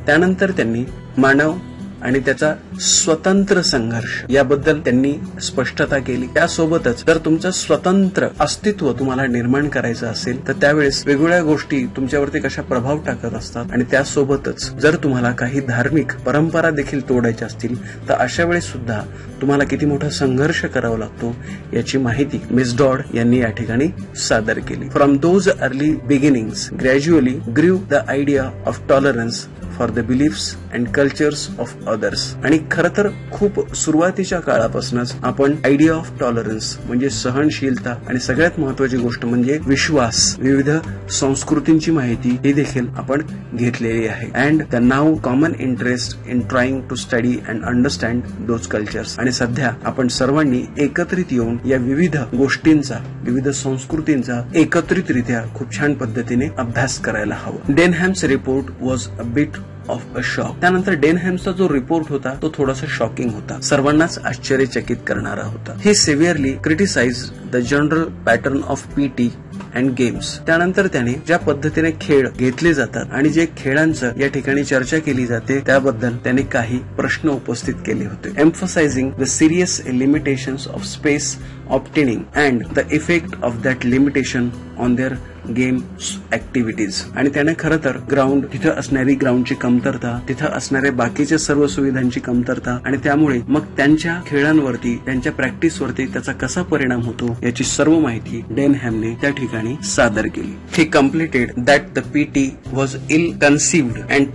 त्यानंतर त्यांनी मानव आणि त्याचा स्वतंत्र संघर्ष याबद्दल त्यांनी स्पष्टता केली. त्यासोबतच जर तुमचं स्वतंत्र अस्तित्व तुम्हाला निर्माण करायचं असेल तर त्यावेळेस वेगवेगळ्या गोष्टी तुमच्यावरती कशा प्रभाव टाकत असतात आणि त्यासोबतच जर तुम्हाला काही धार्मिक परंपरा देखील तोडायच्या असतील तर अशा वेळेस सुद्धा तुम्हाला किती मोठा संघर्ष करावा लागतो याची माहिती मिस डॉड यांनी या ठिकाणी सादर केली. From those early beginnings gradually grew the idea of tolerance for the beliefs and cultures of others. आणि खरं तर खूप सुरुवातीच्या काळापासूनच आपण आयडिया ऑफ टॉलरन्स म्हणजे सहनशीलता आणि सगळ्यात महत्वाची गोष्ट म्हणजे विश्वास, विविध संस्कृतींची माहिती ही देखील आपण घेतलेली आहे. And the now common interest in trying to study and understand those cultures. आणि सध्या आपण सर्वांनी एकत्रित येऊन या विविध गोष्टींचा, विविध संस्कृतींचा एकत्रितरित्या खूप छान पद्धतीने अभ्यास करायला हवा. Denham's report was a bit of a shock. त्यानंतर डेनहॅम्सचा जो रिपोर्ट होता तो थोडासा शॉकिंग होता, सर्वांनाच आश्चर्यचकित करणारा होता. He severely criticise the general pattern of PT and games. त्यानंतर त्याने ज्या पद्धतीने खेळ घेतले जातात आणि जे खेळांचं या ठिकाणी चर्चा केली जाते त्याबद्दल त्याने काही प्रश्न उपस्थित केले होते. Emphasising the serious limitations of space obtaining and the effect of that limitation on their games activities. आणि त्याने खरं तर ग्राउंड, तिथं असणारी ग्राउंडची कमतरता, तिथं असणाऱ्या बाकीच्या सर्व सुविधांची कमतरता आणि त्यामुळे मग त्यांच्या खेळांवरती, त्यांच्या प्रॅक्टिसवरती त्याचा कसा परिणाम होतो याची सर्व माहिती डेनहॅमने त्या ठिकाणी सादर केली. He completed that the PT was ill conceived and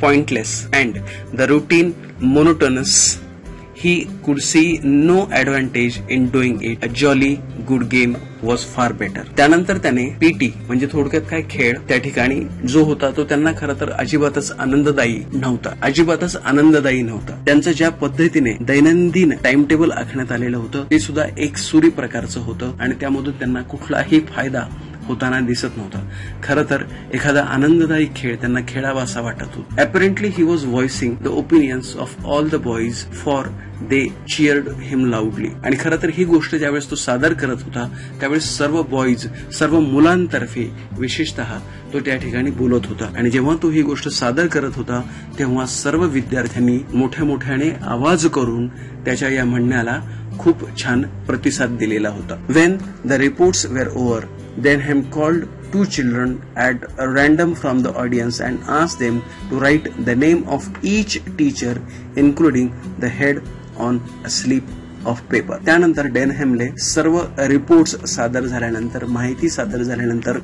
pointless and the routine monotonous. He could see no advantage in doing it. A jolly good game was far better. त्यानंतर त्याने पीटी म्हणजे थोडक्यात काय खेळ त्या ठिकाणी जो होता तो त्यांना खरं तर अजिबातच आनंददायी नव्हता. त्यांचं ज्या पद्धतीने दैनंदिन टाइम टेबल आखण्यात आलेलं होतं ते सुद्धा एक सुरी प्रकारचं होतं आणि त्यामधून त्यांना कुठलाही फायदा होताना दिसत नव्हता. खरं तर एखादा आनंददायी खेळ त्यांना खेळावा वाटत होता. Apparently he was voicing the opinions of all the boys for they cheered him loudly. आणि खरं तर ही गोष्ट ज्यावेळेस तो सादर करत होता त्यावेळेस सर्व बॉईज, सर्व मुलांतर्फे विशेषतः तो त्या ठिकाणी बोलत होता. आणि जेव्हा तो ही गोष्ट सादर करत होता तेव्हा सर्व विद्यार्थ्यांनी मोठ्या मोठ्याने आवाज करून त्याच्या या म्हणण्याला खूप छान प्रतिसाद दिलेला होता. When the reports were over, Denham called 2 children at random from the audience and asked them to write the name of each teacher, including the head, on a slip of paper. त्यानंतर डेनहॅमले सर्व reports सादर झाल्यानंतर, माहिती सादर झाल्यानंतर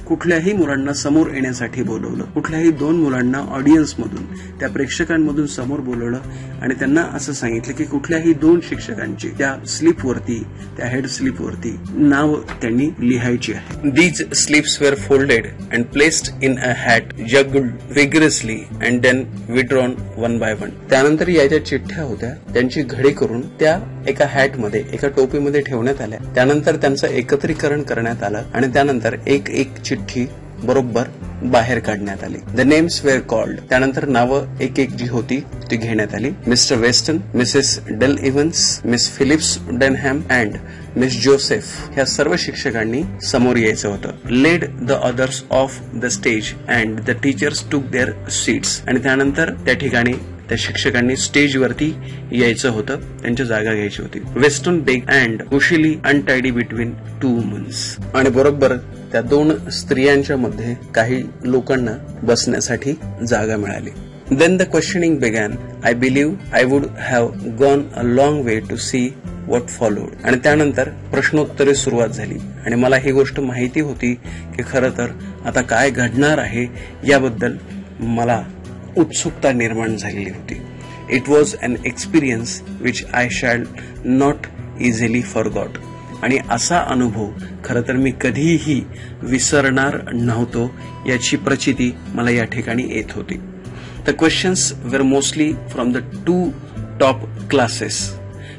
कुठल्याही मुलांना समोर येण्यासाठी बोलवलं. कुठल्याही 2 मुलांना ऑडियन्स मधून, त्या प्रेक्षकांमधून समोर बोलवलं आणि त्यांना असं सांगितलं की कुठल्याही 2 शिक्षकांची त्या स्लिपवरती, त्या हेड स्लिपवरती नाव त्यांनी लिहायची आहे. These slips were folded and placed in a hat, juggled vigorously and then withdrawn one by one. त्यानंतर या ज्या चिठ्ठ्या होत्या त्यांची घडी करून त्या एका हॅटमध्ये, एका टोपीमध्ये ठेवण्यात आल्या. त्यानंतर त्यांचं एकत्रीकरण करण्यात आलं आणि त्यानंतर एक एक चिठ्ठी बरोबर बाहेर काढण्यात आली. The names were called. त्यानंतर नावं एक एक जी होती ती घेण्यात आली. Mr Weston, Mrs Dale Evans, Miss Phillips Denham and Miss Joseph ह्या सर्व शिक्षकांनी समोर यायचं होतं. Led the others off the stage and the teachers took their seats. आणि त्यानंतर त्या ठिकाणी त्या शिक्षकांनी स्टेजवरती यायचं होतं, त्यांच्या जागा घ्यायची होती. Weston big and cushily untidy between 2 women's. आणि बरोबर त्या 2 स्त्रियांच्या मध्ये काही लोकांना बसण्यासाठी जागा मिळाली. Then the questioning began. I believe I would have gone a long way to see what followed. आणि त्यानंतर प्रश्नोत्तरे सुरुवात झाली आणि मला ही गोष्ट माहिती होती की खरं तर आता काय घडणार आहे याबद्दल मला उत्सुकता निर्माण झालेली होती. It was an experience which I shall not easily forgot. आणि असा अनुभव खरं तर मी कधीही विसरणार नव्हतो याची प्रचिती मला या ठिकाणी येत होती. The questions were mostly from the 2 top classes.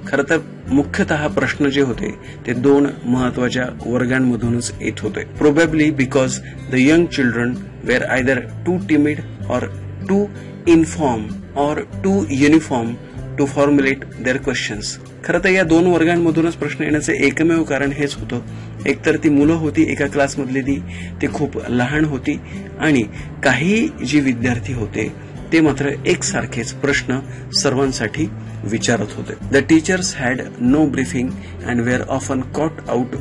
खरं तर मुख्यतः प्रश्न जे होते ते 2 महत्वाच्या वर्गांमधूनच येत होते. Probably because the young children were either too timid or too inform or too uniform to formulate their questions. खरं तर या 2 वर्गांमधूनच प्रश्न येण्याचे एकमेव कारण हेच होतं. एकतर ती मुलं होती एका क्लासमधली ती खूप लहान होती आणि काही जे विद्यार्थी होते ते मात्र एकसारखेच प्रश्न सर्वांसाठी विचारत होते. The teachers had no briefing and were often caught out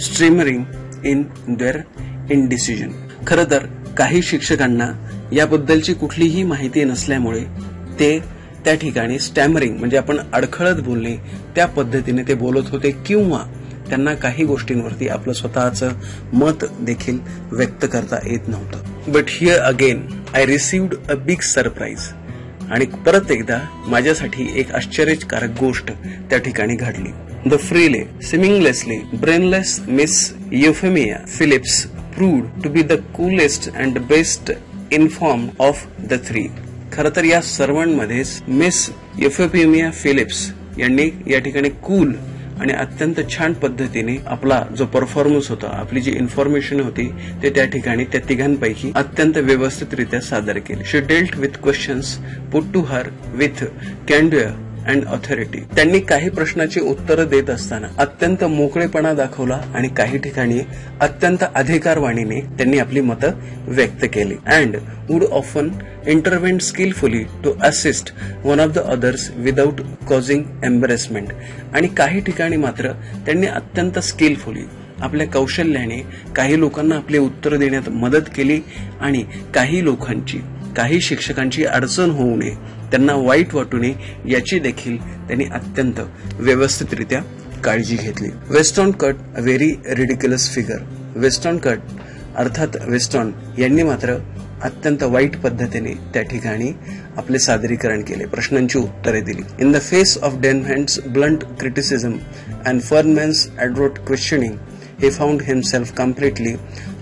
stammering in their indecision. खरं तर काही शिक्षकांना याबद्दलची कुठलीही माहिती नसल्यामुळे ते त्या ठिकाणी स्टॅमरिंग म्हणजे आपण अडखळत बोलणे त्या पद्धतीने ते बोलत होते किंवा त्यांना काही गोष्टींवरती आपलं स्वतःचं मत देखील व्यक्त करता येत नव्हतं. But here again I received a big surprise. आणि परत एकदा माझ्यासाठी एक आश्चर्यकारक गोष्ट त्या ठिकाणी घडली. The frilly, seemingly brainless Miss Euphemia Phillips proved to be the coolest and best informed of the 3. खरं तर या सर्वांमध्येच मिस युफेमिया फिलिप्स यांनी या ठिकाणी कूल आणि अत्यंत छान पद्धतीने आपला जो परफॉर्मन्स होता, आपली जी इन्फॉर्मेशन होती ते त्या ठिकाणी त्या तिघांपैकी अत्यंत व्यवस्थितरित्या सादर केली. She dealt with questions put to her with candour and authority. त्यांनी काही प्रश्नाची उत्तरं देत असताना अत्यंत मोकळेपणा दाखवला आणि काही ठिकाणी अत्यंत अधिकारवाणीने त्यांनी आपली मतं व्यक्त केली. And would often intervened skilfully to assist one of the others without causing embarrassment. आणि काही ठिकाणी मात्र त्यांनी अत्यंत स्किलफुली आपल्या कौशल्याने काही लोकांना आपले उत्तर देण्यात मदत केली आणि काही शिक्षकांची अडचण होऊ नये, त्यांना वाईट वाटू नये याची देखील त्यांनी अत्यंत व्यवस्थितरित्या काळजी घेतली. Weston cut a very ridiculous figure. Weston cut अर्थात वेस्टॉन यांनी मात्र अत्यंत वाईट पद्धतीने त्या ठिकाणी आपले सादरीकरण केले, प्रश्नांची उत्तरे दिली. In the face of Denham's blunt criticism and Fernman's adroit questioning he found himself completely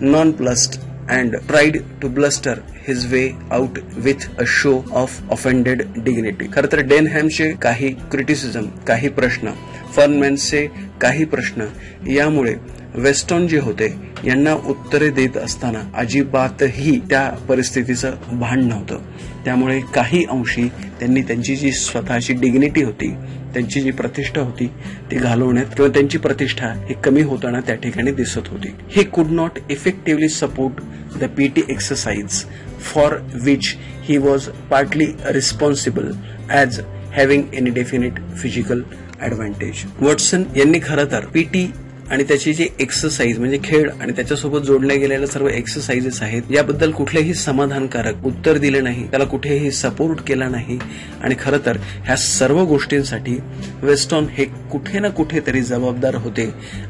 nonplussed and tried to bluster his way out with a show of offended dignity. खरं तर डेनहॅमचे काही क्रिटिसिझम, काही प्रश्न, फर्नमॅनचे काही प्रश्न यामुळे वेस्टॉन जे होते यांना उत्तरे देत असताना अजिबातही त्या परिस्थितीचं भान नव्हतं. त्यामुळे काही अंशी त्यांनी त्यांची जी स्वतःची डिग्निटी होती, त्यांची जी प्रतिष्ठा होती ती घालवण्यात किंवा त्यांची प्रतिष्ठा ही कमी होताना त्या ठिकाणी दिसत होती. He could not effectively support the PT exercise for which he was partly responsible as having any definite physical advantage. Watson यांनी खरं तर पीटी आणि त्याची जी एक्सरसाइज म्हणजे खेळ आणि त्याच्यासोबत जोडल्या गेलेल्या सर्व एक्सरसाइजेस आहेत याबद्दल कुठलेही समाधानकारक उत्तर दिले नाही, त्याला कुठेही सपोर्ट केला नाही. आणि खरं तर ह्या सर्व गोष्टींसाठी वेस्टॉन हे कुठे ना कुठेतरी जबाबदार होते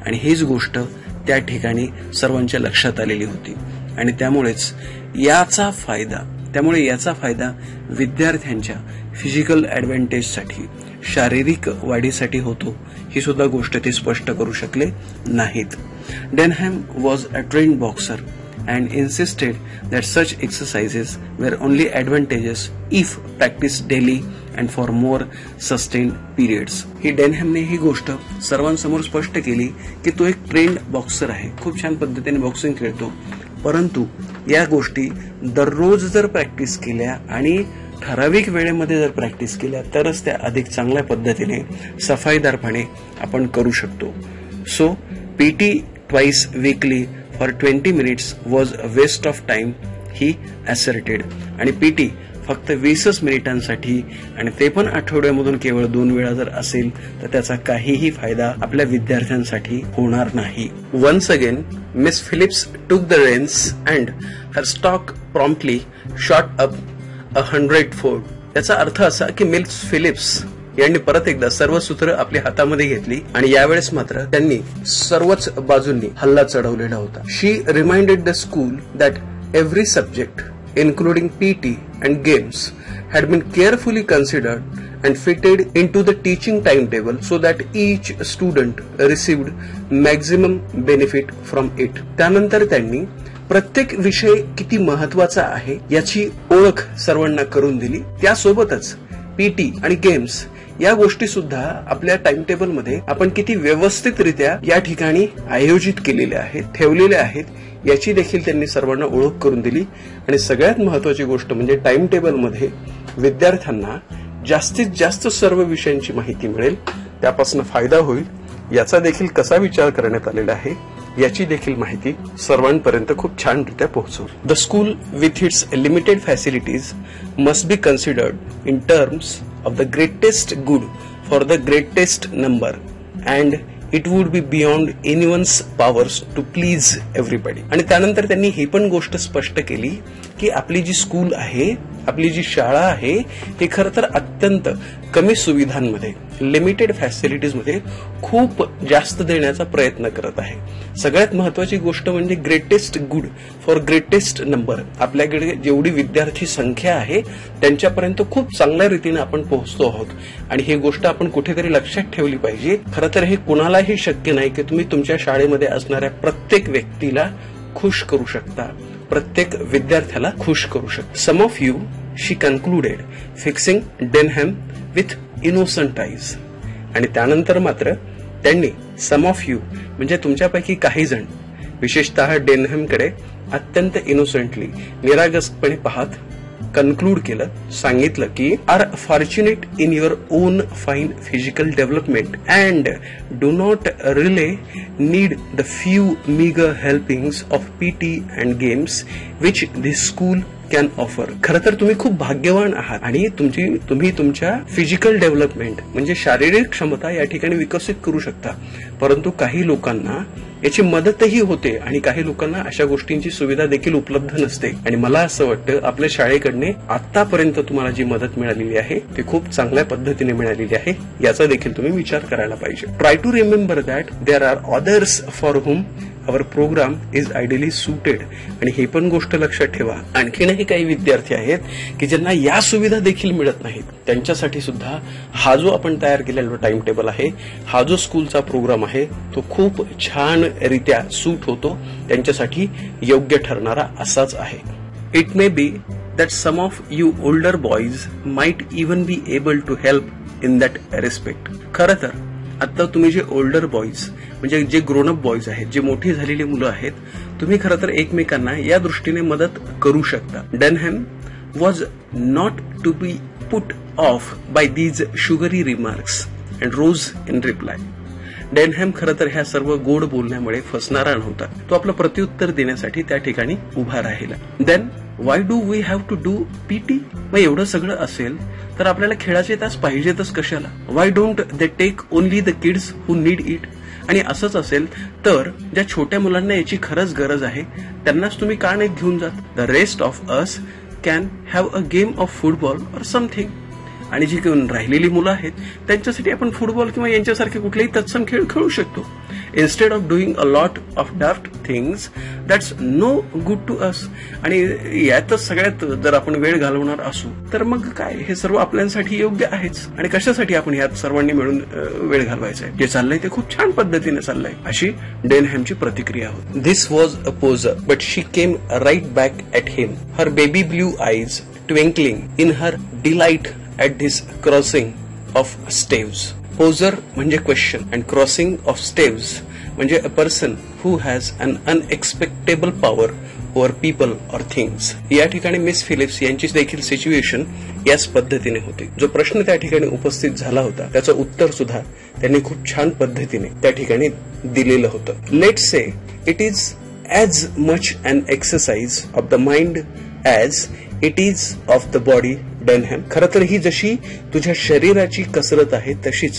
आणि हीच गोष्ट त्या ठिकाणी सर्वांच्या लक्षात आलेली होती. आणि त्यामुळेच याचा फायदा विद्यार्थ्यांच्या फिजिकल ॲडव्हान्टेजसाठी, शारीरिक वाढीसाठी होतो ही सुद्धा गोष्ट ते स्पष्ट करू शकले नाहीत. Denham was a trained boxer and insisted that such exercises were only advantageous if practiced daily and for more sustained periods. ही डेनहॅमने ही गोष्ट सर्वांसमोर स्पष्ट केली की तो एक ट्रेन्ड बॉक्सर आहे, खूप छान पद्धतीने बॉक्सिंग खेळतो, परंतु या गोष्टी दररोज जर प्रॅक्टिस केल्या आणि ठराविक वेळेमध्ये जर प्रॅक्टिस केल्या तरच त्या अधिक चांगल्या पद्धतीने सफाईदारपणे आपण करू शकतो. So PT twice weekly for 20 minutes was a waste of time he asserted. आणि पीटी फक्त 20 मिनिटांसाठी आणि ते पण आठवड्यामधून केवळ 2 वेळा जर असेल तर त्याचा काहीही फायदा आपल्या विद्यार्थ्यांसाठी होणार नाही. Once again Miss Phillips took the reins and her stock promptly shot up 100-fold. याचा अर्थ असा की मिस फिलिप्स यांनी परत एकदा सर्व सूत्र आपल्या हातामध्ये घेतली आणि यावेळेस मात्र त्यांनी सर्वच बाजूंनी हल्ला चढवलेला होता. She reminded the school that every subject including PT and games had been carefully considered and fitted into the teaching timetable so that each student received maximum benefit from it. त्यानंतर त्यांनी प्रत्येक विषय किती महत्वाचा आहे याची ओळख सर्वांना करून दिली. त्यासोबतच पीटी आणि गेम्स या गोष्टी सुद्धा आपल्या टाइम टेबल मध्ये आपण किती व्यवस्थितरित्या या ठिकाणी आयोजित केलेल्या आहेत, ठेवलेल्या आहेत याची देखील त्यांनी सर्वांना ओळख करून दिली. आणि सगळ्यात महत्वाची गोष्ट म्हणजे टाइम टेबल मध्ये विद्यार्थ्यांना जास्तीत जास्त सर्व विषयांची माहिती मिळेल, त्यापासून फायदा होईल याचा देखील कसा विचार करण्यात आलेला आहे याची देखील माहिती सर्वांपर्यंत खूप छानरित्या पोहोचवली. The school with its limited facilities must be considered in terms of the greatest good for the greatest number and it would be beyond anyone's powers to please everybody. आणि त्यानंतर त्यांनी ही पण गोष्ट स्पष्ट केली की आपली जी स्कूल आहे, आपली जी शाळा आहे ही खरं तर अत्यंत कमी सुविधांमध्ये, लिमिटेड फॅसिलिटीज मध्ये खूप जास्त देण्याचा प्रयत्न करत आहे. सगळ्यात महत्वाची गोष्ट म्हणजे greatest good for greatest number. आपल्याकडे जेवढी विद्यार्थी संख्या आहे त्यांच्यापर्यंत खूप चांगल्या रीतीने आपण पोहोचतो आहोत आणि ही गोष्ट आपण कुठेतरी लक्षात ठेवली पाहिजे. खरं तर हे कुणालाही शक्य नाही की तुम्ही तुमच्या शाळेमध्ये असणाऱ्या प्रत्येक व्यक्तीला खुश करू शकता, प्रत्येक विद्यार्थ्याला खुश करू शकता. Some of you, she concluded, fixing Denham with innocent eyes. आणि त्यानंतर मात्र त्यांनी सम ऑफ यू म्हणजे तुमच्यापैकी काही जण विशेषतः डेनहॅमकडे अत्यंत इनोसंटली, निरागसपणे पाहत कन्क्लूड केलं, सांगितलं की are fortunate in your own fine physical development and do not really need the few meagre helpings of PT and games which this school can offer. खरं तर तुम्ही खूप भाग्यवान आहात आणि तुम्ही तुमच्या फिजिकल डेव्हलपमेंट म्हणजे शारीरिक क्षमता या ठिकाणी विकसित करू शकता, परंतु काही लोकांना याची मदतही होते आणि काही लोकांना अशा गोष्टींची सुविधा देखील उपलब्ध नसते. आणि मला असं वाटतं आपल्या शाळेकडने आतापर्यंत तुम्हाला जी मदत मिळालेली आहे ती खूप चांगल्या पद्धतीने मिळालेली आहे, याचा देखील तुम्ही विचार करायला पाहिजे. Try to remember that there are others for whom our programme is ideally suited. आणि ही पण गोष्ट लक्षात ठेवा, आणखीनही काही विद्यार्थी आहेत की ज्यांना या सुविधा देखील मिळत नाहीत. त्यांच्यासाठी सुद्धा हा जो आपण तयार केलेला टाइम टेबल आहे, हा जो स्कूलचा प्रोग्राम आहे, तो खूप छान रित्या सूट होतो, त्यांच्यासाठी योग्य ठरणारा असाच आहे. It may be that some of you older boys might even be able to help in that respect. खरं तर आता तुम्ही जे ओल्डर बॉईज म्हणजे जे ग्रोन अप बॉईज आहेत, जे मोठी झालेली मुलं आहेत, तुम्ही खरं तर एकमेकांना या दृष्टीने मदत करू शकता. Denham was not to be put off by these sugary remarks and rose in reply. डेनहॅम खरं तर ह्या सर्व गोड बोलण्यामुळे फसणारा नव्हता. तो आपलं प्रत्युत्तर देण्यासाठी त्या ठिकाणी उभा राहिला. Then why do we have to do PT? मग एवढं सगळं असेल तर आपल्याला खेळाचे तास पाहिजेतच कशाला? Why don't they take only the kids who need it? आणि असंच असेल तर ज्या छोट्या मुलांना याची खरंच गरज आहे त्यांनाच तुम्ही का नाही घेऊन जात? The rest of us can have a game of football or something. आणि जी राहिलेली मुलं आहेत त्यांच्यासाठी आपण फुटबॉल किंवा यांच्यासारखे कुठलेही तत्सम खेळ खेळू शकतो. Instead of doing a lot of daft things that's no good to us. आणि यातच सगळ्यात जर आपण वेळ घालवणार असू तर मग काय, हे सर्व आपल्यासाठी योग्य आहेच. आणि कशासाठी आपण यात सर्वांनी मिळून वेळ घालवायचा आहे? जे चाललंय ते खूप छान पद्धतीने चाललंय, अशी डेनहॅमची प्रतिक्रिया होती. This was a poser but she came right back at him, her baby blue eyes twinkling in her delight at this crossing of staves. Poser म्हणजे question and crossing of staves म्हणजे a person who has an unexpectable power over people or things. या ठिकाणी miss Philips यांची देखील situation याच पद्धतीने होती. जो प्रश्न त्या ठिकाणी उपस्थित झाला होता त्याचं उत्तर सुद्धा त्यांनी खूप छान पद्धतीने त्या ठिकाणी दिलेलं होतं. Let's say it is as much an exercise of the mind as it is of the body. डेनहॅम, खरं तर ही जशी तुझ्या शरीराची कसरत आहे तशीच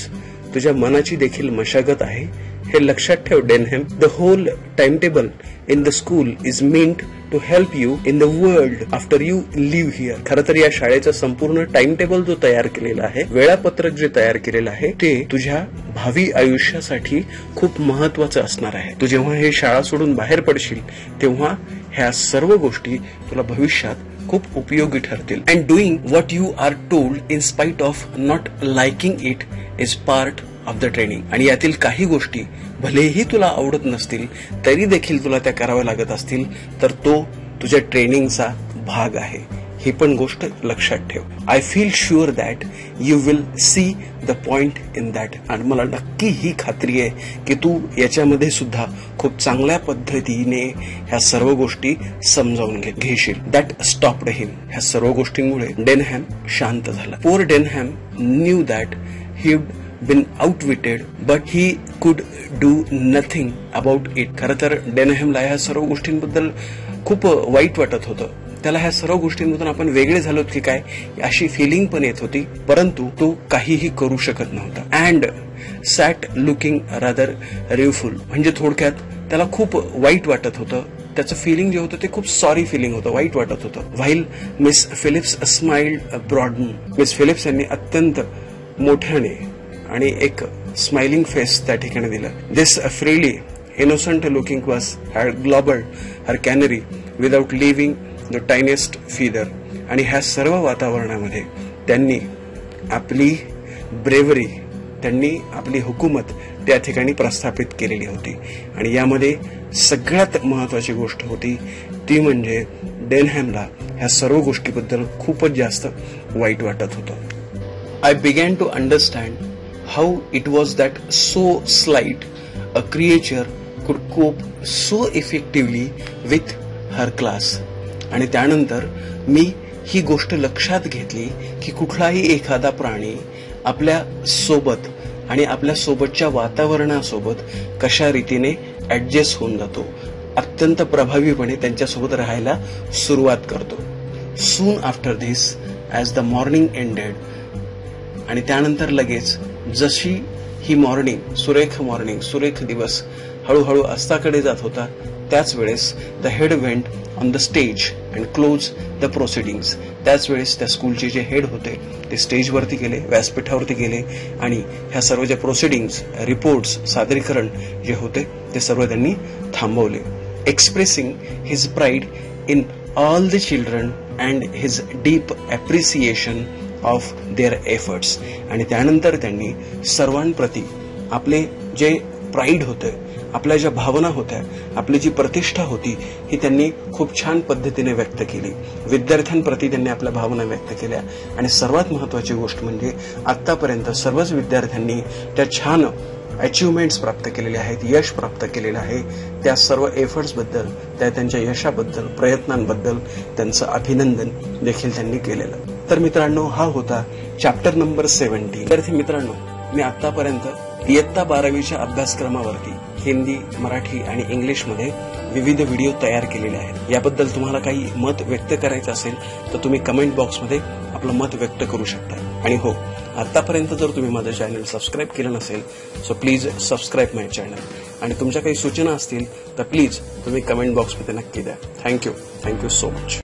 तुझ्या मनाची देखील मशागत आहे, हे लक्षात ठेव Denham. The whole timetable in the school is meant to help you in the world after you leave here. खरं तर या शाळेचा संपूर्ण टाइम टेबल जो तयार केलेला आहे, वेळापत्रक जे तयार केलेलं आहे, ते तुझ्या भावी आयुष्यासाठी खूप महत्वाचं असणार आहे. तू जेव्हा हे शाळा सोडून बाहेर पडशील तेव्हा ह्या सर्व गोष्टी तुला भविष्यात खूप उपयोगी ठरतील. And doing what you are told in spite of not liking it is part of the training. आणि यातील काही गोष्टी भलेही तुला आवडत नसतील तरी देखील तुला त्या कराव्या लागत असतील तर तो तुझ्या ट्रेनिंगचा भाग आहे, ही पण गोष्ट लक्षात ठेव. I feel sure that you will see the point in that. आणि मला नक्की ही खात्री आहे की तू याच्यामध्ये सुद्धा खूप चांगल्या पद्धतीने ह्या सर्व गोष्टी समजावून घेशील. That stopped him. ह्या सर्व गोष्टींमुळे डेनहॅम शांत झाला. Poor Denham knew that he been outwitted but he could do nothing about it. खरं तर डेनहॅमला ह्या सर्व गोष्टींबद्दल खूप वाईट वाटत होतं. त्याला ह्या सर्व गोष्टींमधून आपण वेगळे झालो की काय अशी फिलिंग पण येत होती, परंतु तो काहीही करू शकत नव्हता. अँड सॅट लुकिंग रादर रिवफुल म्हणजे थोडक्यात त्याला खूप वाईट वाटत होतं. त्याचं फिलिंग जे होतं ते खूप सॉरी फिलिंग होतं, वाईट वाटत होतं. While Miss Phillips smiled broaden. Miss Phillips यांनी अत्यंत मोठ्याने आणि एक स्माइलिंग फेस त्या ठिकाणी दिला. This frilly innocent looking was had gobbled her canary without leaving the tiniest feather. आणि ह्या सर्व वातावरणामध्ये त्यांनी आपली ब्रेवरी, त्यांनी आपली हुकूमत त्या ठिकाणी प्रस्थापित केलेली होती. आणि यामध्ये सगळ्यात महत्वाची गोष्ट होती ती म्हणजे डेनहॅमला ह्या सर्व गोष्टीबद्दल खूपच जास्त वाईट वाटत होतं. I began to understand how it was that so slight a creature could cope so effectively with her class. आणि त्यानंतर मी ही गोष्ट लक्षात घेतली की कुठलाही एखादा प्राणी आपल्या सोबत आणि आपल्या सोबतच्या वातावरणासोबत कशा रीतीने ऍडजस्ट होऊन जातो, अत्यंत प्रभावीपणे त्यांच्यासोबत राहायला सुरुवात करतो. Soon after this as the morning ended, आणि त्यानंतर लगेच जशी ही मॉर्निंग, सुरेख दिवस हळूहळू अस्ताकडे जात होता, त्याच वेळेस the head went on the stage and close the proceedings. त्याच वेळेस त्या स्कूलचे जे हेड होते ते स्टेजवरती गेले, व्यासपीठावरती गेले, आणि ह्या सर्व ज्या प्रोसिडिंग्स, रिपोर्ट्स, सादरीकरण जे होते ते सर्व त्यांनी थांबवले. Expressing his pride in all the children and his deep appreciation of their efforts. आणि त्यानंतर त्यांनी सर्वांप्रती आपले जे प्राईड होतं, आपल्या ज्या भावना होत्या, आपली जी प्रतिष्ठा होती, ही त्यांनी खूप छान पद्धतीने व्यक्त केली. विद्यार्थ्यांप्रती त्यांनी आपल्या भावना व्यक्त केल्या. आणि सर्वात महत्त्वाची गोष्ट म्हणजे आत्तापर्यंत सर्वच विद्यार्थ्यांनी त्या छान अचिव्हमेंट्स प्राप्त केलेले आहेत, यश प्राप्त केलेलं आहे. त्या सर्व एफर्ट्सबद्दल, त्या त्यांच्या यशाबद्दल, प्रयत्नांबद्दल त्यांचं अभिनंदन देखील त्यांनी केलेलं. तर मित्रांनो, हा होता चॅप्टर नंबर 17. विद्यार्थी मित्रांनो, मी आतापर्यंत इयत्ता 12वीच्या अभ्यासक्रमावरती हिंदी, मराठी आणि इंग्लिशमध्ये विविध व्हिडिओ तयार केलेले आहेत. याबद्दल तुम्हाला काही मत व्यक्त करायचं असेल तर तुम्ही कमेंट बॉक्समध्ये आपलं मत व्यक्त करू शकता. आणि हो, आतापर्यंत जर तुम्ही माझं चॅनल सबस्क्राईब केलं नसेल so please subscribe my channel. आणि तुमच्या काही सूचना असतील तर प्लीज तुम्ही कमेंट बॉक्समध्ये नक्की द्या. Thank you so much.